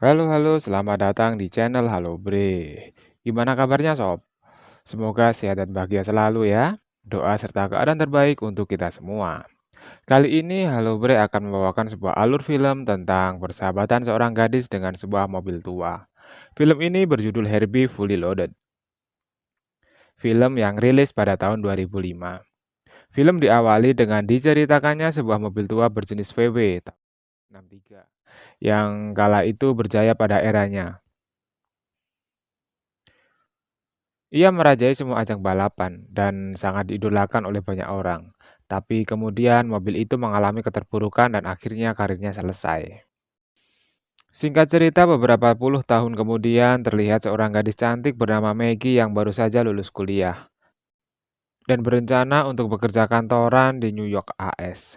Halo halo, selamat datang di channel Halo Bre. Gimana kabarnya sob? Semoga sehat dan bahagia selalu ya. Doa serta keadaan terbaik untuk kita semua. Kali ini Halo Bre akan membawakan sebuah alur film tentang persahabatan seorang gadis dengan sebuah mobil tua. Film ini berjudul Herbie Fully Loaded. Film yang rilis pada tahun 2005. Film diawali dengan diceritakannya sebuah mobil tua berjenis VW tahun 63 yang kala itu berjaya pada eranya. Ia merajai semua ajang balapan dan sangat diidolakan oleh banyak orang. Tapi kemudian mobil itu mengalami keterpurukan dan akhirnya karirnya selesai. Singkat cerita, beberapa puluh tahun kemudian terlihat seorang gadis cantik bernama Maggie yang baru saja lulus kuliah dan berencana untuk bekerja kantoran di New York, AS.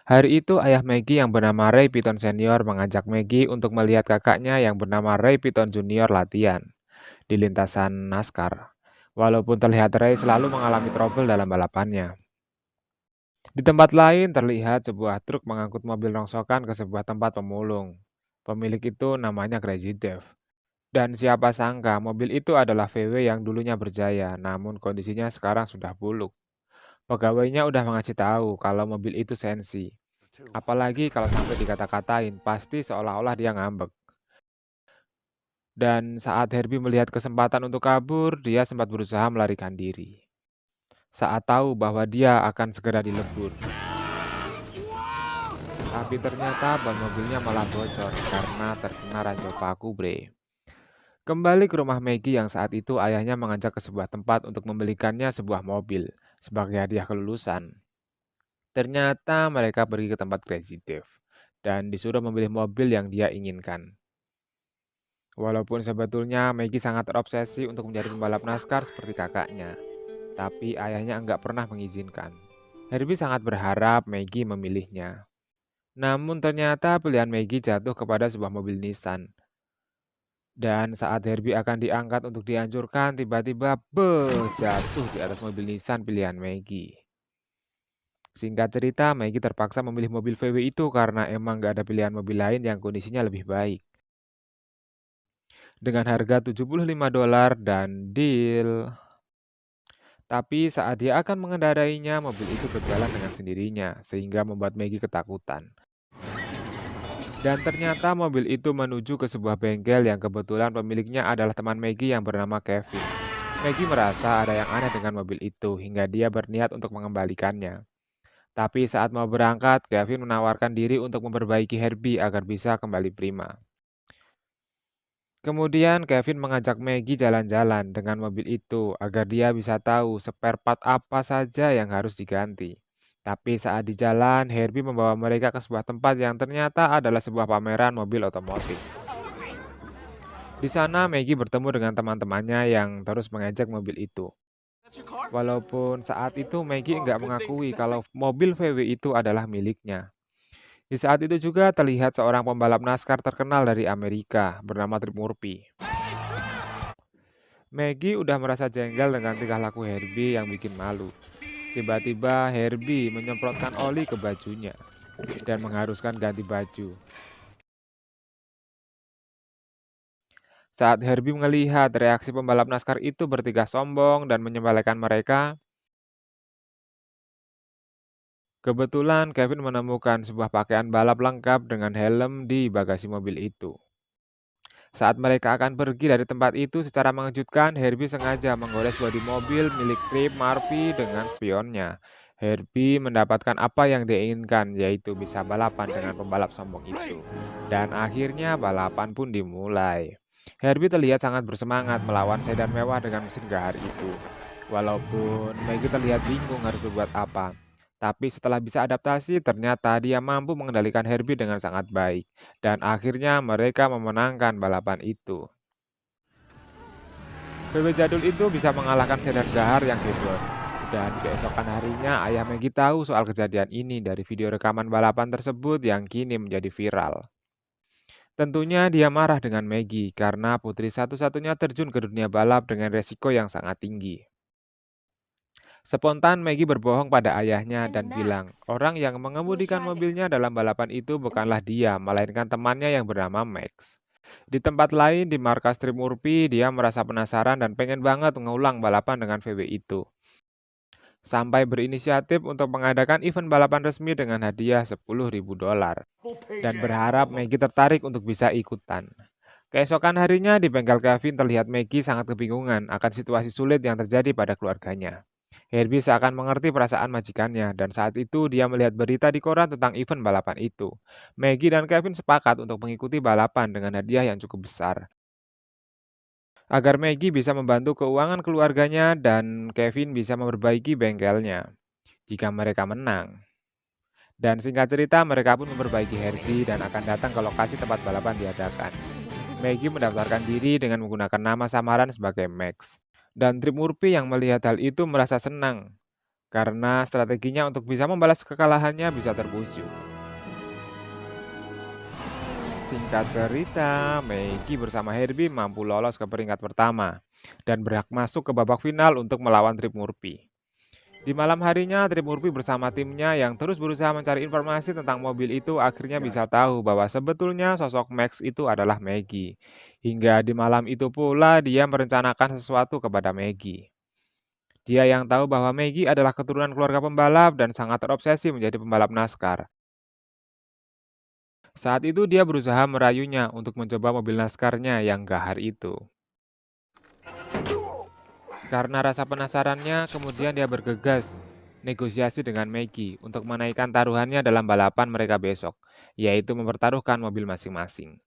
Hari itu ayah Maggie yang bernama Ray Piton Senior mengajak Maggie untuk melihat kakaknya yang bernama Ray Piton Junior latihan di lintasan NASCAR. Walaupun terlihat Ray selalu mengalami trouble dalam balapannya. Di tempat lain terlihat sebuah truk mengangkut mobil rongsokan ke sebuah tempat pemulung. Pemilik itu namanya Crazy Dave. Dan siapa sangka mobil itu adalah VW yang dulunya berjaya, namun kondisinya sekarang sudah buluk. Pegawainya udah mengasih tahu kalau mobil itu sensi. Apalagi kalau sampai dikata-katain, pasti seolah-olah dia ngambek. Dan saat Herbie melihat kesempatan untuk kabur, dia sempat berusaha melarikan diri. Saat tahu bahwa dia akan segera dilebur. Tapi ternyata ban mobilnya malah bocor karena terkena ranjau paku, bre. Kembali ke rumah Maggie yang saat itu ayahnya mengajak ke sebuah tempat untuk membelikannya sebuah mobil sebagai hadiah kelulusan. Ternyata mereka pergi ke tempat Crazy Dave dan disuruh memilih mobil yang dia inginkan. Walaupun sebetulnya Maggie sangat terobsesi untuk menjadi pembalap NASCAR seperti kakaknya, tapi ayahnya enggak pernah mengizinkan. Herbie sangat berharap Maggie memilihnya. Namun ternyata pilihan Maggie jatuh kepada sebuah mobil Nissan. Dan saat Herbie akan diangkat untuk dihancurkan, tiba-tiba jatuh di atas mobil Nissan pilihan Maggie. Singkat cerita, Maggie terpaksa memilih mobil VW itu karena emang gak ada pilihan mobil lain yang kondisinya lebih baik. Dengan harga $75 dan deal. Tapi saat dia akan mengendarainya, mobil itu berjalan dengan sendirinya, sehingga membuat Maggie ketakutan. Dan ternyata mobil itu menuju ke sebuah bengkel yang kebetulan pemiliknya adalah teman Maggie yang bernama Kevin. Maggie merasa ada yang aneh dengan mobil itu hingga dia berniat untuk mengembalikannya. Tapi saat mau berangkat, Kevin menawarkan diri untuk memperbaiki Herbie agar bisa kembali prima. Kemudian Kevin mengajak Maggie jalan-jalan dengan mobil itu agar dia bisa tahu spare part apa saja yang harus diganti. Tapi saat di jalan, Herbie membawa mereka ke sebuah tempat yang ternyata adalah sebuah pameran mobil otomotif. Di sana Maggie bertemu dengan teman-temannya yang terus mengejek mobil itu. Walaupun saat itu Maggie enggak mengakui kalau mobil VW itu adalah miliknya. Di saat itu juga terlihat seorang pembalap NASCAR terkenal dari Amerika bernama Trip Murphy. Maggie udah merasa jengkel dengan tingkah laku Herbie yang bikin malu. Tiba-tiba Herbie menyemprotkan oli ke bajunya dan mengharuskan ganti baju. Saat Herbie melihat reaksi pembalap NASCAR itu bertiga sombong dan menyembelihkan mereka, kebetulan Kevin menemukan sebuah pakaian balap lengkap dengan helm di bagasi mobil itu. Saat mereka akan pergi dari tempat itu secara mengejutkan, Herbie sengaja menggores bodi mobil milik Trip Murphy dengan spionnya. Herbie mendapatkan apa yang dia inginkan, yaitu bisa balapan dengan pembalap sombong itu. Dan akhirnya balapan pun dimulai. Herbie terlihat sangat bersemangat melawan sedan mewah dengan mesin gahar itu. Walaupun Maggie terlihat bingung harus berbuat apa. Tapi setelah bisa adaptasi, ternyata dia mampu mengendalikan Herbie dengan sangat baik. Dan akhirnya mereka memenangkan balapan itu. VW jadul itu bisa mengalahkan sedan gahar yang hidron. Dan keesokan harinya, ayah Maggie tahu soal kejadian ini dari video rekaman balapan tersebut yang kini menjadi viral. Tentunya dia marah dengan Maggie karena putri satu-satunya terjun ke dunia balap dengan resiko yang sangat tinggi. Spontan Maggie berbohong pada ayahnya dan bilang, orang yang mengemudikan mobilnya dalam balapan itu bukanlah dia, melainkan temannya yang bernama Max. Di tempat lain di markas Trimurpi, dia merasa penasaran dan pengen banget mengulang balapan dengan VW itu. Sampai berinisiatif untuk mengadakan event balapan resmi dengan hadiah $10.000 dan berharap Maggie tertarik untuk bisa ikutan. Keesokan harinya di bengkel Kevin terlihat Maggie sangat kebingungan akan situasi sulit yang terjadi pada keluarganya. Herbie seakan mengerti perasaan majikannya dan saat itu dia melihat berita di koran tentang event balapan itu. Maggie dan Kevin sepakat untuk mengikuti balapan dengan hadiah yang cukup besar. Agar Maggie bisa membantu keuangan keluarganya dan Kevin bisa memperbaiki bengkelnya jika mereka menang. Dan singkat cerita, mereka pun memperbaiki Herbie dan akan datang ke lokasi tempat balapan diadakan. Maggie mendaftarkan diri dengan menggunakan nama samaran sebagai Max. Dan Trimurpi yang melihat hal itu merasa senang karena strateginya untuk bisa membalas kekalahannya bisa terwujud. Singkat cerita, Maggie bersama Herbie mampu lolos ke peringkat pertama dan berhak masuk ke babak final untuk melawan Trimurpi. Di malam harinya, Trimurpi bersama timnya yang terus berusaha mencari informasi tentang mobil itu akhirnya bisa tahu bahwa sebetulnya sosok Max itu adalah Maggie. Hingga di malam itu pula dia merencanakan sesuatu kepada Maggie. Dia yang tahu bahwa Maggie adalah keturunan keluarga pembalap dan sangat terobsesi menjadi pembalap NASCAR. Saat itu dia berusaha merayunya untuk mencoba mobil NASCAR-nya yang gahar itu. Karena rasa penasarannya, kemudian dia bergegas negosiasi dengan Maggie untuk menaikkan taruhannya dalam balapan mereka besok, yaitu mempertaruhkan mobil masing-masing.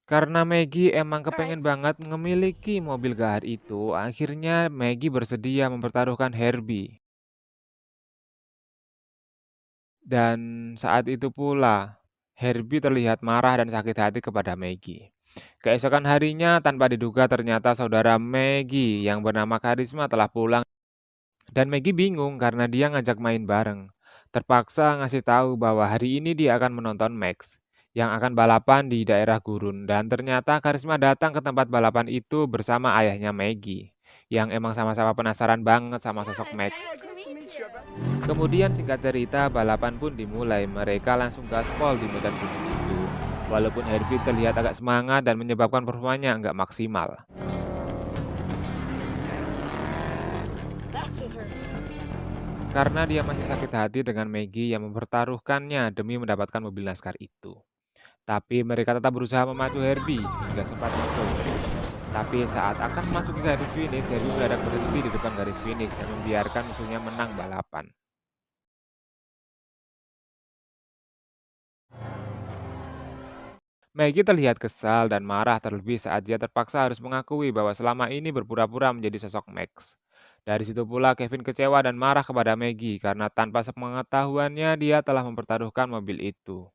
Karena Maggie emang kepengen banget memiliki mobil gahar itu, akhirnya Maggie bersedia mempertaruhkan Herbie. Dan saat itu pula, Herbie terlihat marah dan sakit hati kepada Maggie. Keesokan harinya, tanpa diduga ternyata saudara Maggie yang bernama Karisma telah pulang dan Maggie bingung karena dia ngajak main bareng. Terpaksa ngasih tahu bahwa hari ini dia akan menonton Max yang akan balapan di daerah gurun dan ternyata Karisma datang ke tempat balapan itu bersama ayahnya Maggie yang emang sama-sama penasaran banget sama sosok Max. Kemudian singkat cerita, balapan pun dimulai. Mereka langsung gaspol di medan gunung itu. Walaupun Herbie terlihat agak semangat dan menyebabkan performanya nggak maksimal. Karena dia masih sakit hati dengan Maggie yang mempertaruhkannya demi mendapatkan mobil NASCAR itu. Tapi mereka tetap berusaha memacu Herbie hingga sempat muncul. Tapi saat akan masuk ke garis finish, Herbie mendadak berhenti di depan garis finish dan membiarkan musuhnya menang balapan. Maggie terlihat kesal dan marah terlebih saat dia terpaksa harus mengakui bahwa selama ini berpura-pura menjadi sosok Max. Dari situ pula Kevin kecewa dan marah kepada Maggie karena tanpa sepengetahuannya dia telah mempertaruhkan mobil itu.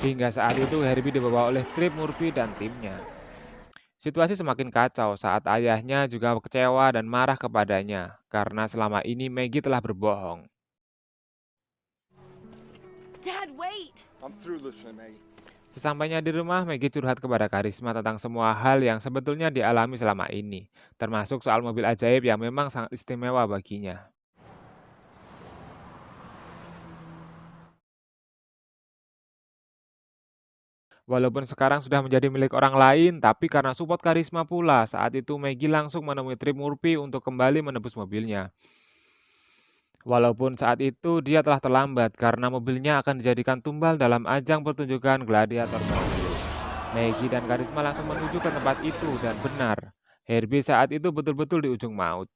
Hingga saat itu Herbie dibawa oleh Trip Murphy dan timnya. Situasi semakin kacau saat ayahnya juga kecewa dan marah kepadanya karena selama ini Maggie telah berbohong. Dad, wait! I'm through listening, Maggie. Sesampainya di rumah, Maggie curhat kepada Karisma tentang semua hal yang sebetulnya dialami selama ini, termasuk soal mobil ajaib yang memang sangat istimewa baginya. Walaupun sekarang sudah menjadi milik orang lain, tapi karena support Karisma pula, saat itu Maggie langsung menemui Trip Murphy untuk kembali menebus mobilnya. Walaupun saat itu dia telah terlambat karena mobilnya akan dijadikan tumbal dalam ajang pertunjukan gladiator mobil. Maggie dan Karisma langsung menuju ke tempat itu dan benar, Herbie saat itu betul-betul di ujung maut.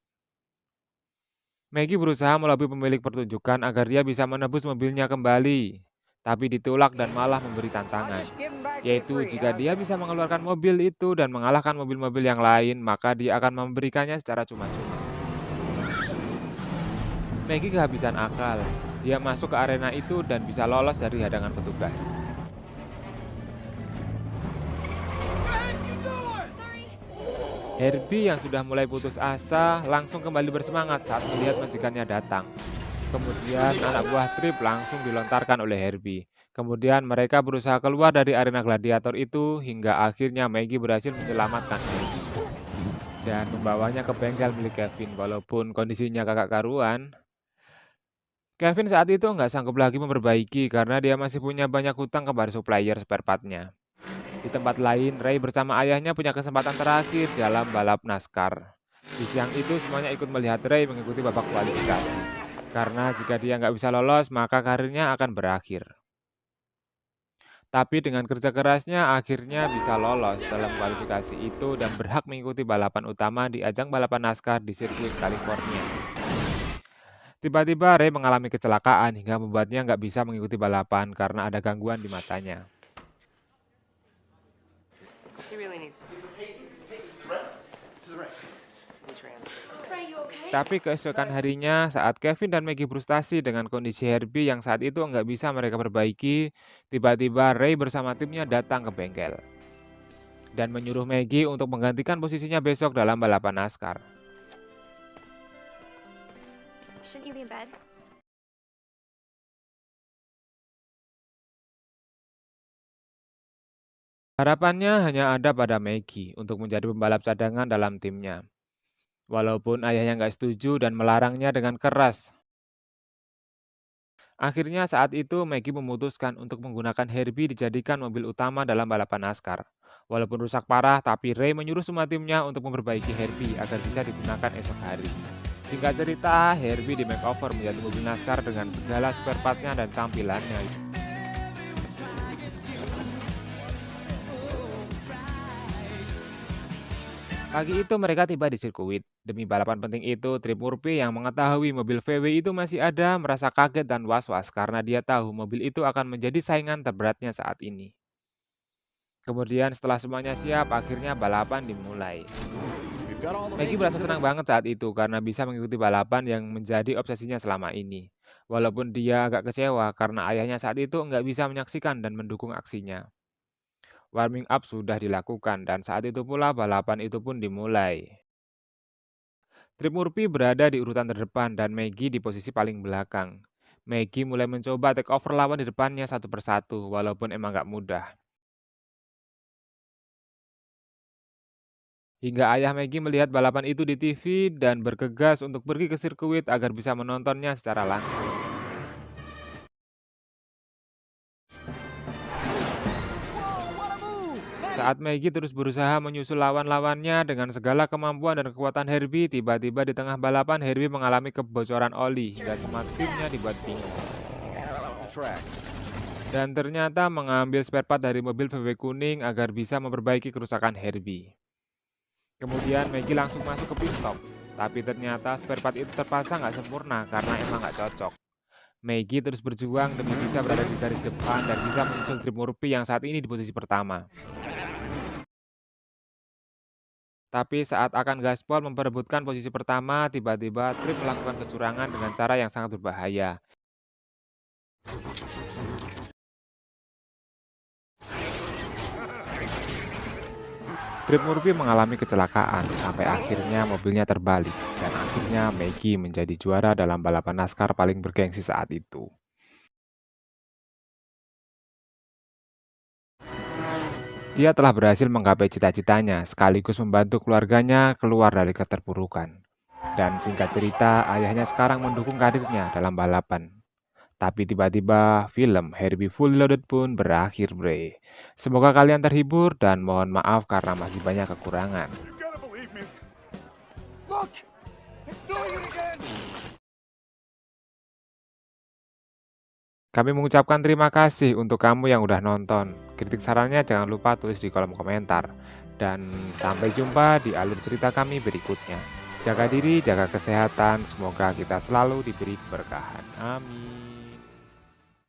Maggie berusaha melobi pemilik pertunjukan agar dia bisa menebus mobilnya kembali, tapi ditolak dan malah memberi tantangan, yaitu jika dia bisa mengeluarkan mobil itu dan mengalahkan mobil-mobil yang lain, maka dia akan memberikannya secara cuma-cuma. Maggie kehabisan akal. Dia masuk ke arena itu dan bisa lolos dari hadangan petugas. Herbie yang sudah mulai putus asa langsung kembali bersemangat saat melihat majikannya datang. Kemudian anak buah Trip langsung dilontarkan oleh Herbie. Kemudian mereka berusaha keluar dari arena gladiator itu hingga akhirnya Maggie berhasil menyelamatkan Herbie dan membawanya ke bengkel milik Kevin walaupun kondisinya kakak karuan. Kevin saat itu nggak sanggup lagi memperbaiki karena dia masih punya banyak hutang kepada supplier spare part-nya. Di tempat lain, Ray bersama ayahnya punya kesempatan terakhir dalam balap NASCAR. Di siang itu semuanya ikut melihat Ray mengikuti babak kualifikasi. Karena jika dia nggak bisa lolos, maka karirnya akan berakhir. Tapi dengan kerja kerasnya, akhirnya bisa lolos dalam kualifikasi itu dan berhak mengikuti balapan utama di ajang balapan NASCAR di sirkuit California. Tiba-tiba Ray mengalami kecelakaan hingga membuatnya nggak bisa mengikuti balapan karena ada gangguan di matanya. He really needs to be transferred. Ray, you okay? Tapi keesokan harinya, saat Kevin dan Maggie frustasi dengan kondisi Herbie yang saat itu nggak bisa mereka perbaiki, tiba-tiba Ray bersama timnya datang ke bengkel dan menyuruh Maggie untuk menggantikan posisinya besok dalam balapan NASCAR. Shouldn't you be in bed? Harapannya hanya ada pada Maggie untuk menjadi pembalap cadangan dalam timnya. Walaupun ayahnya nggak setuju dan melarangnya dengan keras. Akhirnya saat itu Maggie memutuskan untuk menggunakan Herbie dijadikan mobil utama dalam balapan NASCAR. Walaupun rusak parah, tapi Ray menyuruh semua timnya untuk memperbaiki Herbie agar bisa digunakan esok hari. Singkat cerita, Herbie di makeover menjadi mobil NASCAR dengan segala spare part-nya dan tampilannya. Pagi itu mereka tiba di sirkuit. Demi balapan penting itu, Trip Murphy yang mengetahui mobil VW itu masih ada merasa kaget dan was-was karena dia tahu mobil itu akan menjadi saingan terberatnya saat ini. Kemudian setelah semuanya siap, akhirnya balapan dimulai. Maggie merasa senang banget saat itu karena bisa mengikuti balapan yang menjadi obsesinya selama ini. Walaupun dia agak kecewa karena ayahnya saat itu nggak bisa menyaksikan dan mendukung aksinya. Warming up sudah dilakukan dan saat itu pula balapan itu pun dimulai. Trip Murphy berada di urutan terdepan dan Maggie di posisi paling belakang. Maggie mulai mencoba take over lawan di depannya satu persatu, walaupun emang gak mudah. Hingga ayah Maggie melihat balapan itu di TV dan bergegas untuk pergi ke sirkuit agar bisa menontonnya secara langsung. Saat Maggie terus berusaha menyusul lawan-lawannya dengan segala kemampuan dan kekuatan Herbie, tiba-tiba di tengah balapan Herbie mengalami kebocoran oli hingga semua timnya dibuat bingung. Dan ternyata mengambil spare part dari mobil VW kuning agar bisa memperbaiki kerusakan Herbie. Kemudian Maggie langsung masuk ke pit stop, tapi ternyata spare part itu terpasang nggak sempurna karena emang nggak cocok. Maggie terus berjuang demi bisa berada di garis depan dan bisa menyusul Trip Murphy yang saat ini di posisi pertama. Tapi saat akan gaspol memperebutkan posisi pertama, tiba-tiba Trip melakukan kecurangan dengan cara yang sangat berbahaya. Trip Murphy mengalami kecelakaan sampai akhirnya mobilnya terbalik dan akhirnya Maggie menjadi juara dalam balapan NASCAR paling bergengsi saat itu. Dia telah berhasil menggapai cita-citanya sekaligus membantu keluarganya keluar dari keterpurukan. Dan singkat cerita, ayahnya sekarang mendukung karirnya dalam balapan. Tapi tiba-tiba film Herbie Fully Loaded pun berakhir, bre. Semoga kalian terhibur dan mohon maaf karena masih banyak kekurangan. Kami mengucapkan terima kasih untuk kamu yang udah nonton. Kritik sarannya jangan lupa tulis di kolom komentar. Dan sampai jumpa di alur cerita kami berikutnya. Jaga diri, jaga kesehatan, semoga kita selalu diberi keberkahan. Amin.